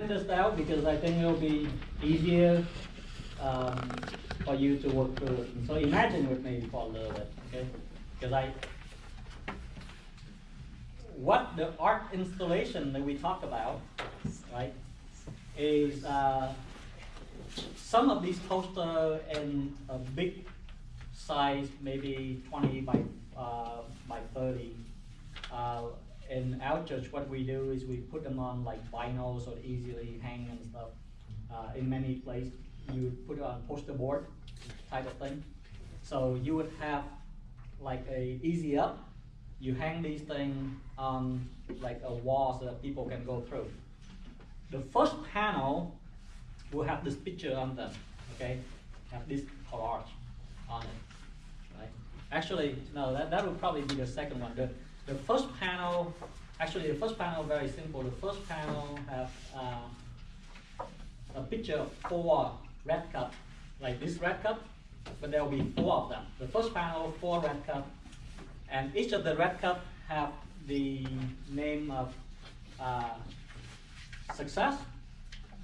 print this out because I think it'll be easier for you to work through it. So imagine with me for a little bit, okay? Because what the art installation that we talk about, right, is some of these posters in a big size, maybe 20 by 30. In our church, what we do is we put them on like vinyl so they easily hang and stuff. In many places, you would put it on poster board type of thing. So you would have like a easy up. You hang these things on like a wall so that people can go through. The first panel will have this picture on them, okay? Have this collage on it, right? Actually, no, that would probably be the second one. The first panel, actually the first panel is very simple. The first panel have a picture of 4 red cups, like this red cup, but there will be 4 of them. The first panel, 4 red cups, and each of the red cups have the name of success,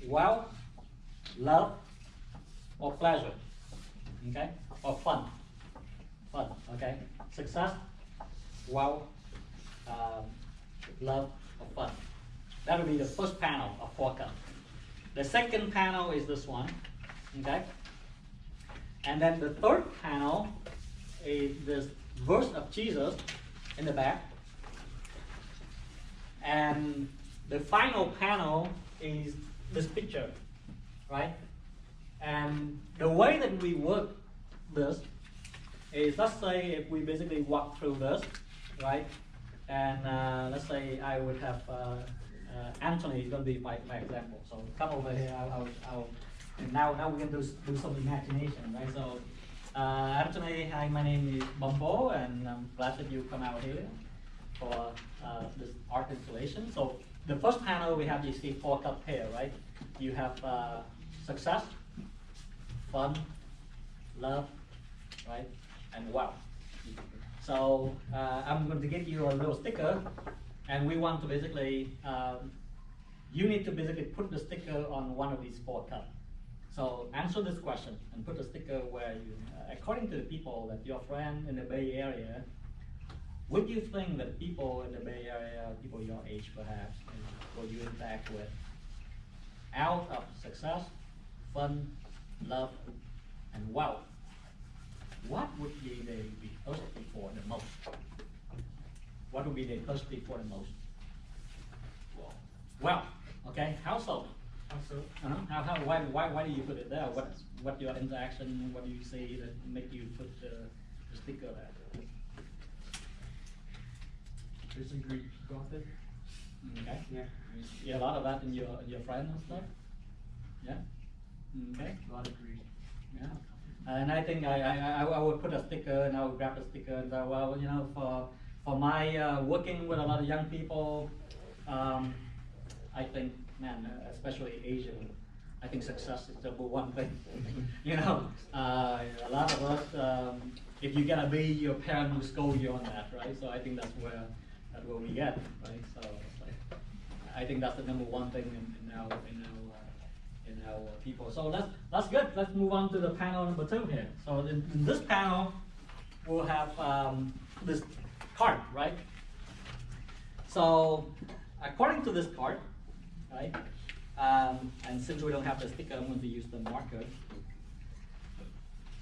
wealth, love, or pleasure, okay, or fun, okay, success, wealth, love, or fun. That will be the first panel of 4 cups. The second panel is this one, okay, and then the third panel is this verse of Jesus in the back, and the final panel is this picture, right? And the way that we work this is, let's say if we basically walk through this, right? And let's say I would have Anthony is going to be my example. So come over here. And now we're going to do some imagination, right? So Anthony, hi, my name is Bumble, and I'm glad that you come out here for this art installation. So the first panel we have these 4 cups here, right? You have success, fun, love, right, and wow. So I'm going to give you a little sticker, and we want to basically, you need to basically put the sticker on one of these 4 cups. So answer this question and put the sticker where you, according to the people that your friend in the Bay Area, would you think that people in the Bay Area, people your age perhaps, or you interact with, out of success, fun, love, and wow, what would they be thirsty for the most? What would be they thirsty for the most? Well, okay, how so? Why do you put it there? What your interaction? What do you say that make you put the sticker there? There's some Greek Gothic. Okay. Yeah. You have a lot of that in your friend and stuff. Yeah. Okay. A lot of Greek. Yeah. And I think I would put a sticker, and I would grab a sticker and say, well, you know, for my working with a lot of young people, I think, man, especially Asian, I think success is the number one thing. You know, a lot of us, if you get a B, your parent will scold you on that, right? So I think that's where we get, right? So it's like, I think that's the number one thing in our people. So that's good. Let's move on to the panel number 2 here. So in this panel, we'll have this card, right? So according to this card, right? And since we don't have the sticker, I'm going to use the marker.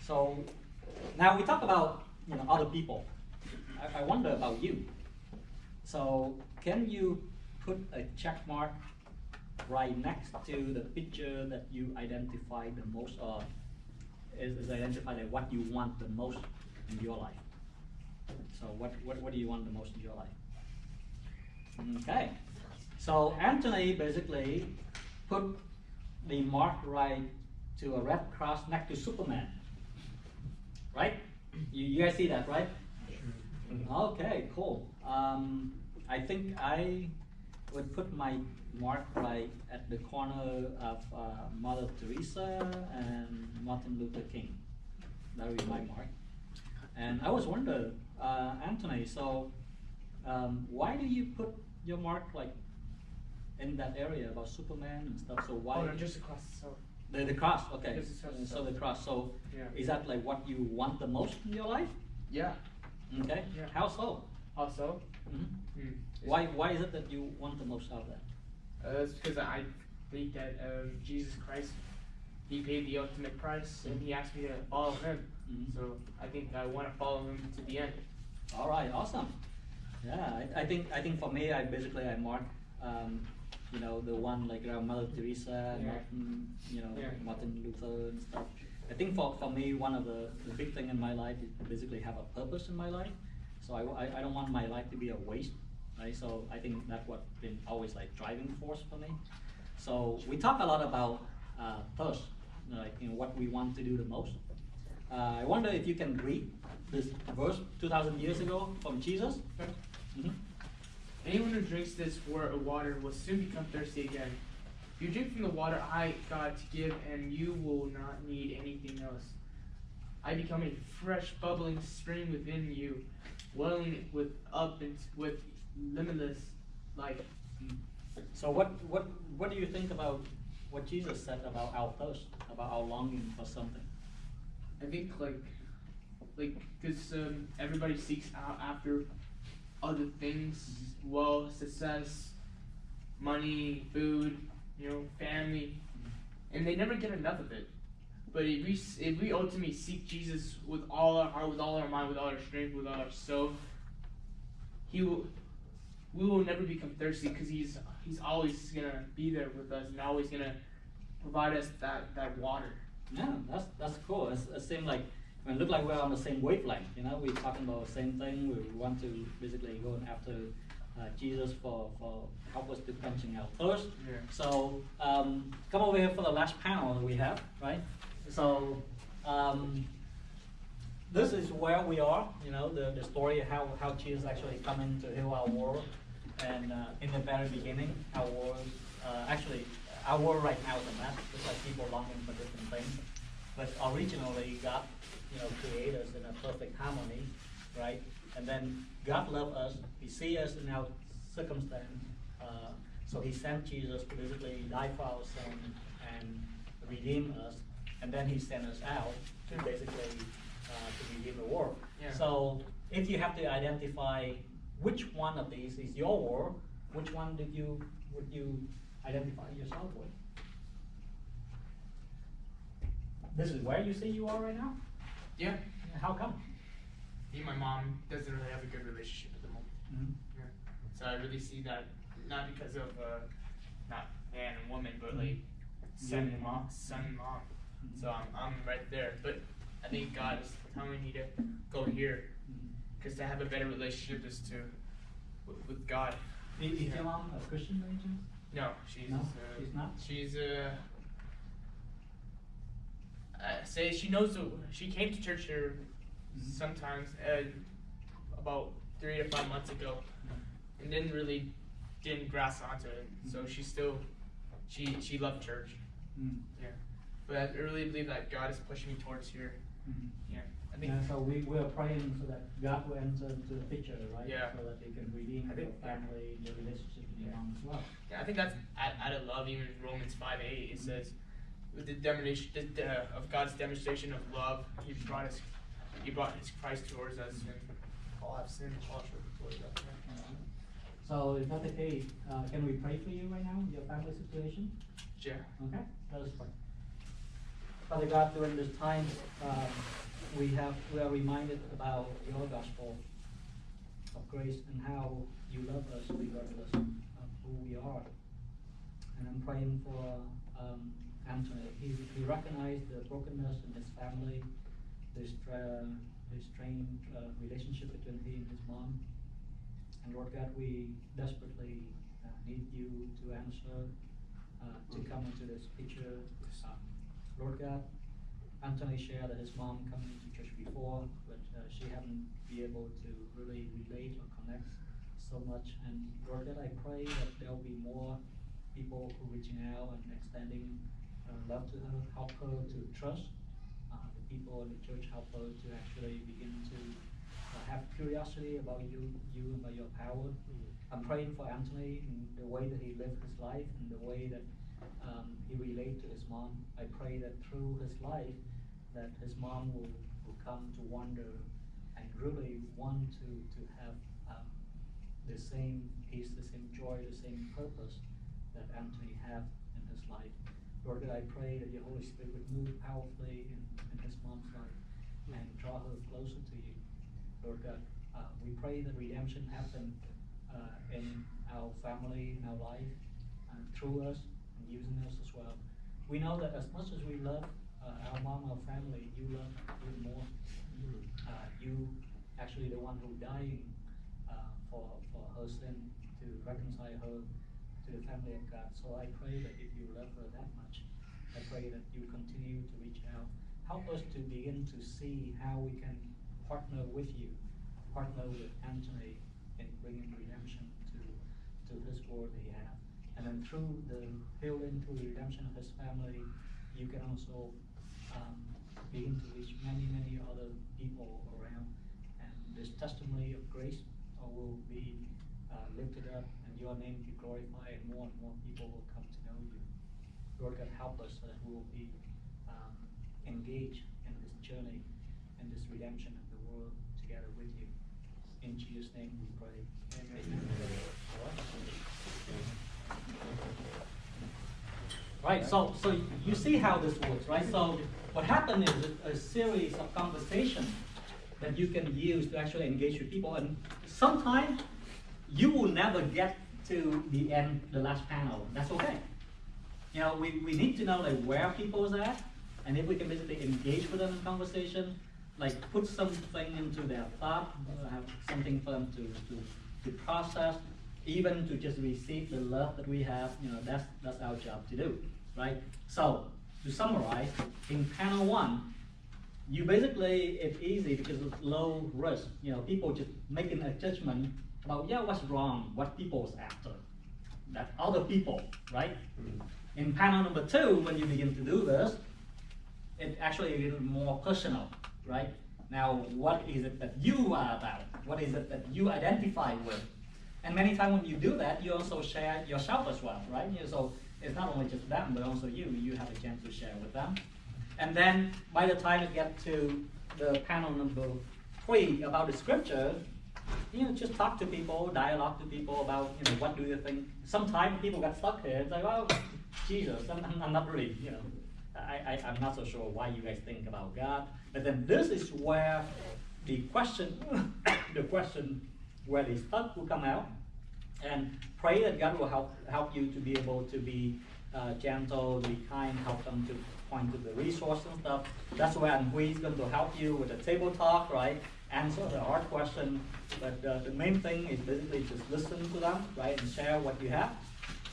So now we talk about, you know, other people. I wonder about you. So can you put a check mark right next to the picture that you identify the most, or is identified as what you want the most in your life? So what do you want the most in your life? Okay. So Anthony basically put the mark right to a red cross next to Superman. Right? You guys see that, right? Okay, cool. I think I would put my mark right at the corner of Mother Teresa and Martin Luther King. That would be my mark. And I was wondering, Anthony, so why do you put your mark like in that area about Superman and stuff. So why? Oh, no, just across the south. The cross, okay. Just across the So south. the cross. So Yeah. is that like what you want the most in your life? Yeah. Okay. Yeah. How so? Also, Why is it that you want the most out of that? it's because I think that Jesus Christ, He paid the ultimate price, and He asked me to follow Him. So I think I want to follow Him to the end. All right, awesome. Yeah, I think for me, I mark, you know, the one like Mother Teresa, Yeah. Martin, you know, Yeah. Martin Luther and stuff. I think for me, one of the big thing in my life is to basically have a purpose in my life. So I don't want my life to be a waste, right? So I think that's what been always like driving force for me. So we talk a lot about thirst, like what we want to do the most. I wonder if you can read this verse 2,000 years ago from Jesus. Anyone who drinks this water will soon become thirsty again. You drink from the water I got to give, and you will not need anything else. I become a fresh, bubbling spring within you, welling with limitless life. So what do you think about what Jesus said about our thirst, about our longing for something? I think because everybody seeks out after other things, wealth, success, money, food, family, and they never get enough of it. But if we ultimately seek Jesus with all our heart, with all our mind, with all our strength, with all our soul, we will never become thirsty, because He's always gonna be there with us and always gonna provide us that water. Yeah, that's cool. It seems like it look like we're on the same wavelength. We're talking about the same thing. We want to basically go after Jesus for help us to quenching our thirst. Yeah. So come over here for the last panel that we have, right? So this is where we are. The story of how Jesus actually come in to heal our world, and in the very beginning, our world right now is a mess. It's like people longing for different things. But originally, God, created us in a perfect harmony, right? And then God loved us. He sees us in our circumstance. So He sent Jesus to basically die for our sin and redeem us. And then He sent us out to basically to redeem the world. Yeah. So if you have to identify which one of these is your world, which one would you identify yourself with? This is where you see you are right now? Yeah. How come? Me and my mom doesn't really have a good relationship at the moment. Mm-hmm. Yeah. So I really see that, not because of not man and woman, but like son and mom. Mm-hmm. So I'm right there. But I think God is telling me to go here, because to have a better relationship is with God. Is your mom a Christian religion? No, she's not. She's say she knows she came to church here sometimes about 3 to 5 months ago, and didn't grasp onto it. So she still she loved church. Yeah, but I really believe that God is pushing me towards here. Yeah, I think. So we are praying so that God will enter into the picture, right? Yeah. So that they can redeem your family, your relationship with your mom as well. Yeah, I think that's out of love. Even in Romans 5:8, it says, with the demonstration of God's demonstration of love, He brought His Christ towards us, and all have sinned, all short before God. So if that's the case, can we pray for you right now, your family situation? Yeah. Okay, let us pray. Father God, during this time, we are reminded about your gospel of grace and how you love us regardless of who we are. And I'm praying for Anthony. He recognized the brokenness in his family, the strained relationship between he and his mom. And Lord God, we desperately need you to answer, to come into this picture. Lord God, Anthony shared that his mom come into church before, but she haven't been able to really relate or connect so much. And Lord God, I pray that there will be more people who are reaching out and extending love to her, help her to trust the people in the church, help her to actually begin to have curiosity about you and about your power. I'm praying for Anthony in the way that he lived his life and the way that he related to his mom. I pray that through his life, that his mom will come to wonder and really want to have the same peace, the same joy, the same purpose that Anthony had in his life. Lord God, I pray that your Holy Spirit would move powerfully in his mom's life and draw her closer to you. Lord God, we pray that redemption happen in our family, in our life, through us and using us as well. We know that as much as we love our mom, our family, you love even more. You actually the one who dying for her sin to reconcile her to the family of God. So I pray that if you love her that much, I pray that you continue to reach out. Help us to begin to see how we can partner with you, partner with Anthony in bringing redemption to his world that he has. And then through the healing, through the redemption of his family, you can also begin to reach many, many other people around. And this testimony of grace will be lifted up and your name be glorified and more people will come to know you. Lord God, help us so that we will be engaged in this journey and this redemption of the world together with you. In Jesus' name we pray. Amen. Right, so you see how this works, right? So what happened is a series of conversations that you can use to actually engage with people, and sometimes you will never get to the end, the last panel. That's okay. You know, we need to know like where people is at, and if we can basically engage with them in conversation, like put something into their thought, have something for them to process, even to just receive the love that we have. You know, that's our job to do, right? So to summarize, in panel 1, you basically, it's easy because it's low risk. You know, people just making a judgment about, what's wrong, what people's after. That other people, right? In panel number 2, when you begin to do this, it actually is a little more personal, right? Now, what is it that you are about? What is it that you identify with? And many times when you do that, you also share yourself as well, right? So it's not only just them, but also you have a chance to share with them. And then by the time you get to the panel number 3 about the scripture, just talk to people, dialogue to people about, what do you think? Sometimes people get stuck here. It's like, well, Jesus, I'm not really, I'm not so sure why you guys think about God. But then this is where the question, where the stuck will come out, and pray that God will help you to be able to be gentle, to be kind, help them to point to the resource and stuff. That's where Hui is going to help you with the table talk, right? Answer the hard question. But the main thing is basically just listen to them, right, and share what you have.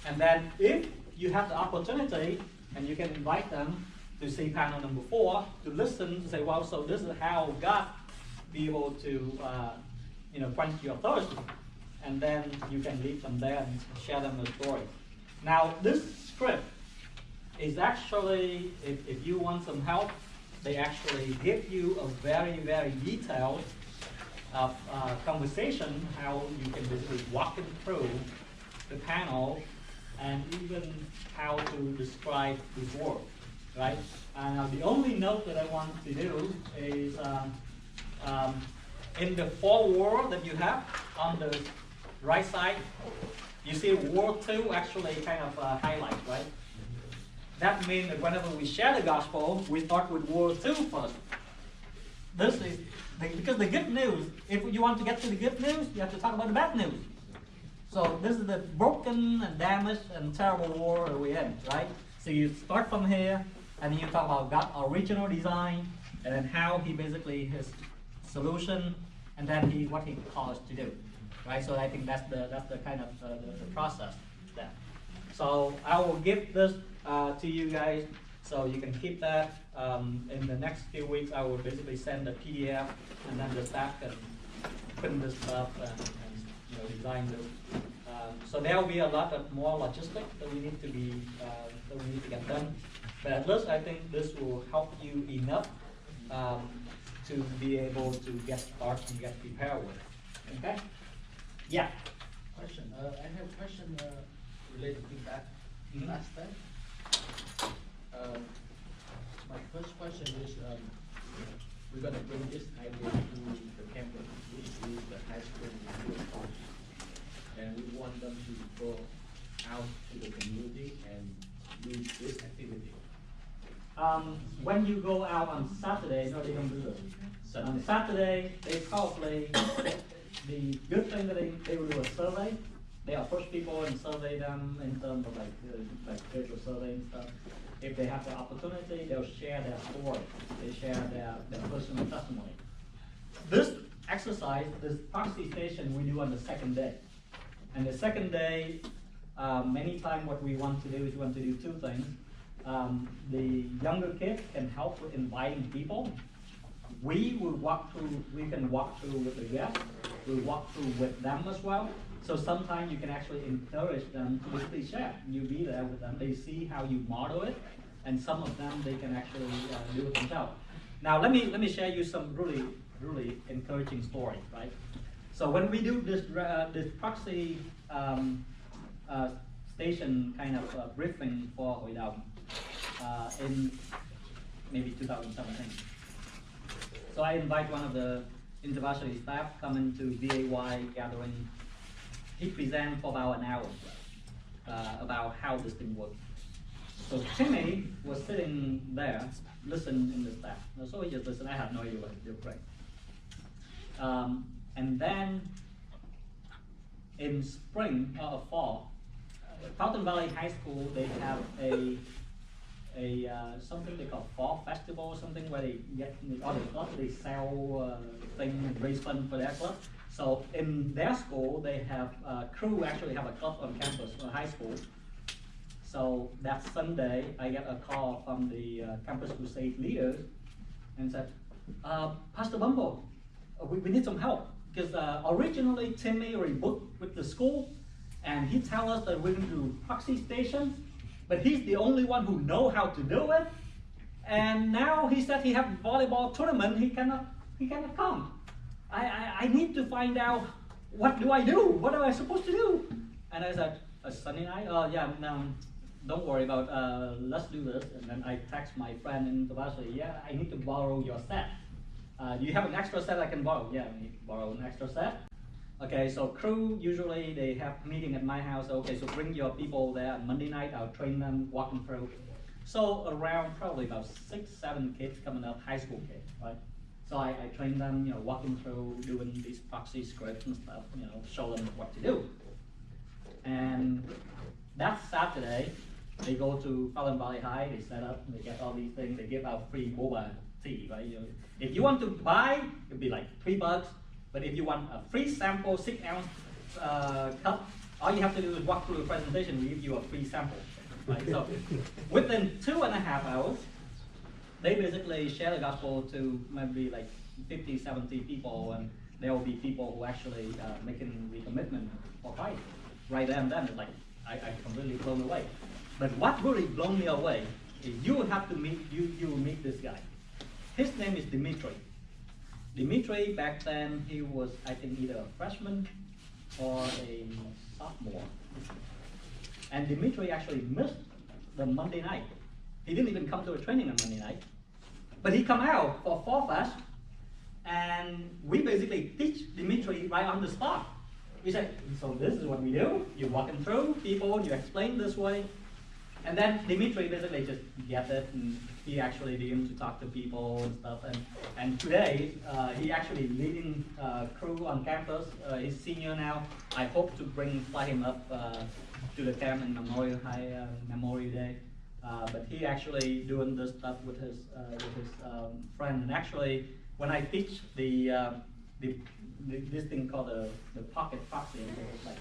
And then if you have the opportunity, and you can invite them to see panel number 4, to listen, to say, well, so this is how God be able to quench your thirst. And then you can leave them there and share them the story. Now, this script is actually, if you want some help, they actually give you a very, very detailed conversation, how you can basically walk them through the panel, and even how to describe this work, right? Now, the only note that I want to do is in the foreword that you have on the right side, you see Word 2 actually kind of highlights, right? That means that whenever we share the gospel, we start with Word 2 first. This is because the good news, if you want to get to the good news, you have to talk about the bad news. So this is the broken and damaged and terrible world that we're in, right? So you start from here, and then you talk about God's original design, and then how he basically, his solution, and then what he calls us to do, right? So I think that's the kind of the process there. So I will give this to you guys, so you can keep that. In the next few weeks, I will basically send the PDF, and then the staff can print this stuff and design this. So there will be a lot of more logistics that we need to get done. But at least I think this will help you enough to be able to get started and get prepared with it. Okay? Yeah. Question. I have a question related to that last time. My first question is, we're gonna bring this idea to the campus, which is the high school and middle school, and we want them to go out to the community and do this activity. When you go out on Saturday, no, they don't do this. On Saturday, they probably, the good thing that they will do a survey. They approach people and survey them in terms of like virtual survey and stuff. If they have the opportunity, they'll share their story. They share their personal testimony. This exercise, this proxy station, we do on the second day. And the second day, many times what we want to do is we want to do two things. The younger kids can help with inviting people. We can walk through with the guests. We'll walk through with them as well. So sometimes you can actually encourage them to basically share. You be there with them. They see how you model it, and some of them they can actually do it themselves. Now let me share you some really encouraging story, right? So when we do this proxy station kind of briefing for Hội Đồng in maybe 2017. So I invite one of the InterVarsity staff come into VAY gathering. He presents for about an hour about how this thing works. So Timmy was sitting there, listening in the staff. So he just listened. I had no idea what to do, right? And then in spring or fall, Fountain Valley High School, they have a something they call fall festival or something where they get all the clubs, they sell things and raise funds for their club. So in their school, they have crew actually have a club on campus, a high school. So that Sunday, I get a call from the campus crusade leaders and said, Pastor Bumble, we need some help because originally Timmy already booked with the school, and he tell us that we're going to do proxy station, but he's the only one who know how to do it. And now he said he have volleyball tournament, he cannot come. I need to find out what do I do? What am I supposed to do? And I said, a Sunday night? Yeah, no, don't worry about let's do this. And then I text my friend in the varsity, yeah, I need to borrow your set. Do you have an extra set I can borrow? Yeah, I need to borrow an extra set. Okay, so crew, usually they have meeting at my house. Okay, so bring your people there on Monday night, I'll train them, walk them through. So around probably about 6-7 kids coming up, high school kids, right? So I train them, walking through, doing these proxy scripts and stuff, show them what to do. And that Saturday, they go to Fountain Valley High, they set up, they get all these things, they give out free boba tea, right? If you want to buy, it'd be like $3. But if you want a free sample 6-ounce cup, all you have to do is walk through the presentation, we give you a free sample, right? So within 2.5 hours, they basically share the gospel to maybe like 50, 70 people, and there will be people who actually making the commitment for Christ. Right there and then, it's like, I'm completely blown away. But what really blown me away is you will have to meet, you will meet this guy. His name is Dimitri. Dimitri, back then, he was, I think, either a freshman or a sophomore. And Dimitri actually missed the Monday night. He didn't even come to a training on Monday night. But he come out for Fall Fest, and we basically teach Dimitri right on the spot. We say, so this is what we do. You're walking through people, you explain this way. And then Dimitri basically just gets it, and he actually begins to talk to people and stuff. And today, he actually leading crew on campus. He's senior now. I hope to fly him up to the camp in Memorial High, Memorial Day. But he actually doing this stuff with his friend. And actually, when I teach this thing called the pocket proxy, it's like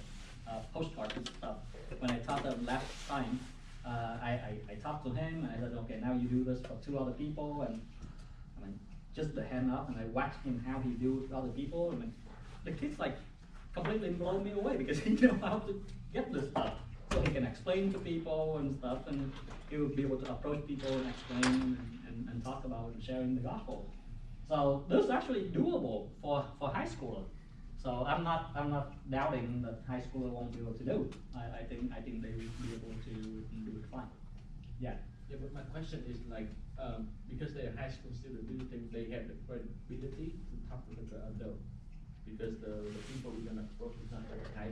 postcards and stuff. When I taught them last time, I talked to him and I said, okay, now you do this for 2 other people, and I mean, just the hand up, and I watched him how he do with other people. I mean, the kid's like completely blown me away because he knows how to get this stuff. So he can explain to people and stuff, and he will be able to approach people and explain and talk about and sharing the gospel. So this is actually doable for high schoolers. So I'm not doubting that high schooler won't be able to do. I think they will be able to do it fine. Yeah. Yeah, but my question is like, because they're high school students, do you think they have the credibility to talk to the adult? Because the people we're gonna approach is not like high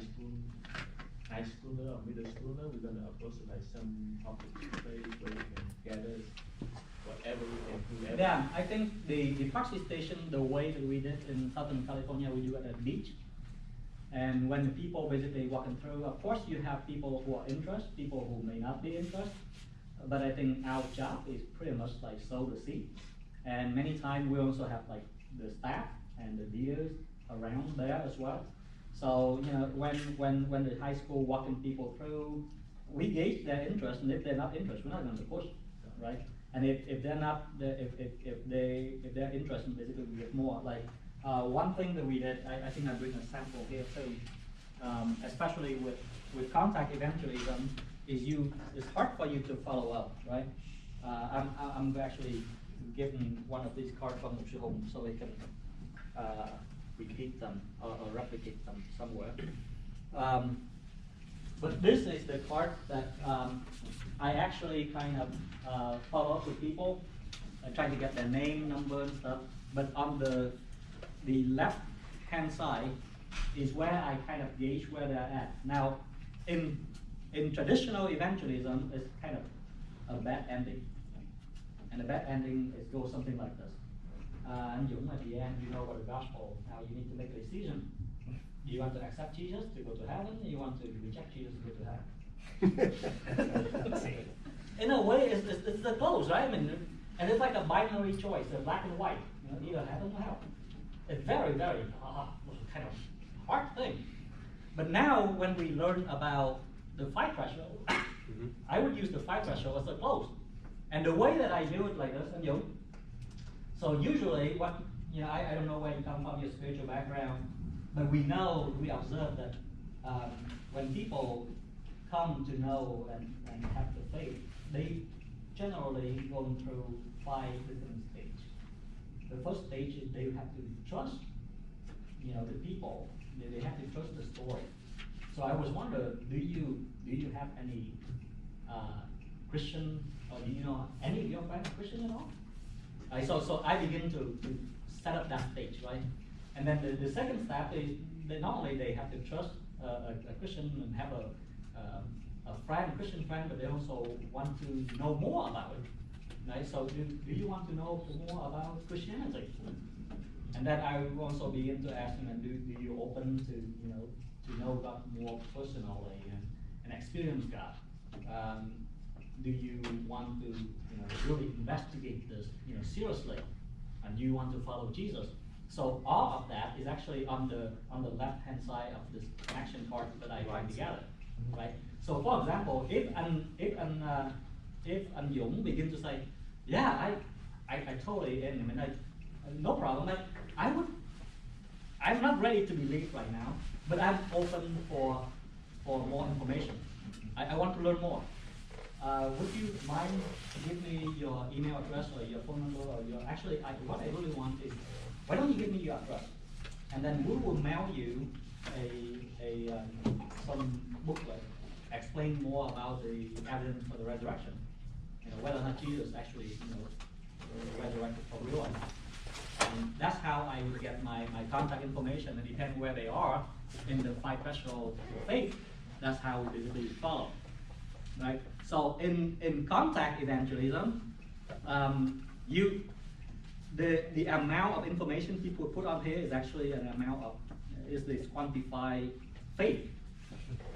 schooler or middle schooler. We're gonna approach like some public place where we can gather whatever we can do. Yeah, I think the taxi station, the way that we did in Southern California, we do it at the beach. And when the people basically walking through, of course you have people who are interested, people who may not be interested. But I think our job is pretty much like sow the seed. And many times we also have like the staff and the dealers around there as well. So, you know, when the high school walking people through, we gauge their interest, and if they're not interested, we're not going to push, right? And if they're not, if they're interested, basically we get more. Like one thing that we did, I think I bring a sample here too, especially with contact evangelism, is it's hard for you to follow up, right? I'm actually giving one of these cards from the home so they can repeat them or replicate them somewhere. But this is the card that I actually kind of follow up with people. I try to get their name, number, and stuff. But on the left hand side is where I kind of gauge where they're at. Now, in traditional evangelism, it's kind of a bad ending. And the bad ending goes something like this. Anh Dũng, at the end, you know about the gospel. Now you need to make a decision. Do you want to accept Jesus to go to heaven? Or you want to reject Jesus to go to heaven? In a way, it's the close, right? I mean, and it's like a binary choice, a black and white. You know, either heaven or hell. It's very, very kind of hard thing. But now, when we learn about the 5 threshold, I would use the 5 threshold as a close. And the way that I do it like this, and so usually, I don't know where you come from, your spiritual background, but we observe that when people come to know and have the faith, they generally go through 5 different stages. The first stage is they have to trust, the people. They have to trust the story. So I was wondering, do you have any Christian, or do you know any of your friends Christian at all? So I begin to set up that stage, right? And then the second step is that not only they have to trust a Christian and have a friend, Christian friend, but they also want to know more about it, right? So do you want to know more about Christianity? And then I will also begin to ask them, do you open to know God more personally and experience God? Do you want to really investigate this seriously, and you want to follow Jesus? So all of that is actually on the left hand side of this connection card that I put together, right? So for example, if Anh Dũng begin to say, yeah, I totally in, no problem. I'm not ready to believe right now, but I'm open for more information. I want to learn more. Would you mind give me your email address or your phone number or what I really want is, why don't you give me your address, and then we will mail you some booklet explain more about the evidence for the resurrection, whether or not Jesus actually resurrected for real or not. And that's how I would get my contact information, and depending where they are in the 5 threshold of faith, that's how we basically follow, right? So in contact evangelism, the amount of information people put on here is actually an amount of this quantified faith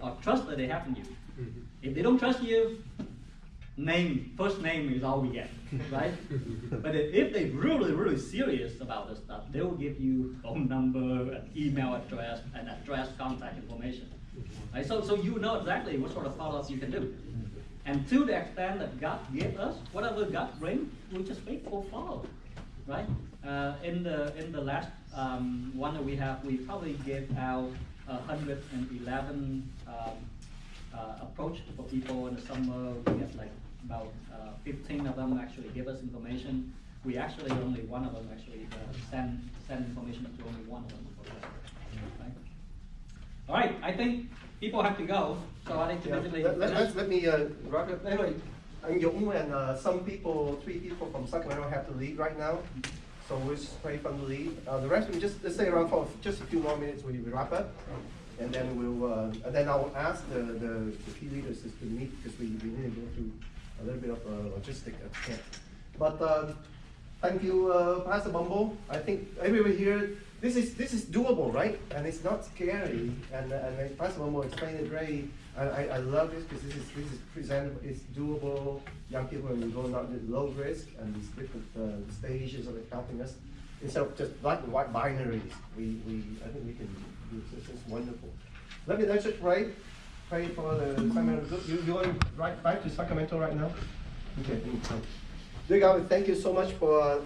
or trust that they have in you. If they don't trust you, first name is all we get, right? But if they're really, really serious about this stuff, they will give you phone number, an email address, contact information. Right? So you know exactly what sort of follow-up you can do. And to the extent that God gave us, whatever God brings, we just faithful follow, right? In the last one that we have, we probably gave out 111 approach for people in the summer. We get like about 15 of them actually give us information. We actually only one of them actually send information to only one of them. All right, I think people have to go, so I need to basically Let me wrap it. Anyway, Dũng and some people, 3 people from Sacramento have to leave right now. So we'll just pray from the lead. The rest we just let's stay around for just a few more minutes. We wrap up, and then I'll ask the key leaders to meet because we need to go through a little bit of logistic at camp. But thank you, Pastor Bumble. I think everybody here. This is doable, right? And it's not scary. And Pastor Bumble explained it very. I love this because this is presentable. It's doable. Young people are going out with low risk and these different stages of it helping us instead of just black and white binaries. I think we can do this. It's wonderful. Let's just pray. Pray for the Sacramento. You want to right back to Sacramento right now? Okay. Dear God, we thank you so much for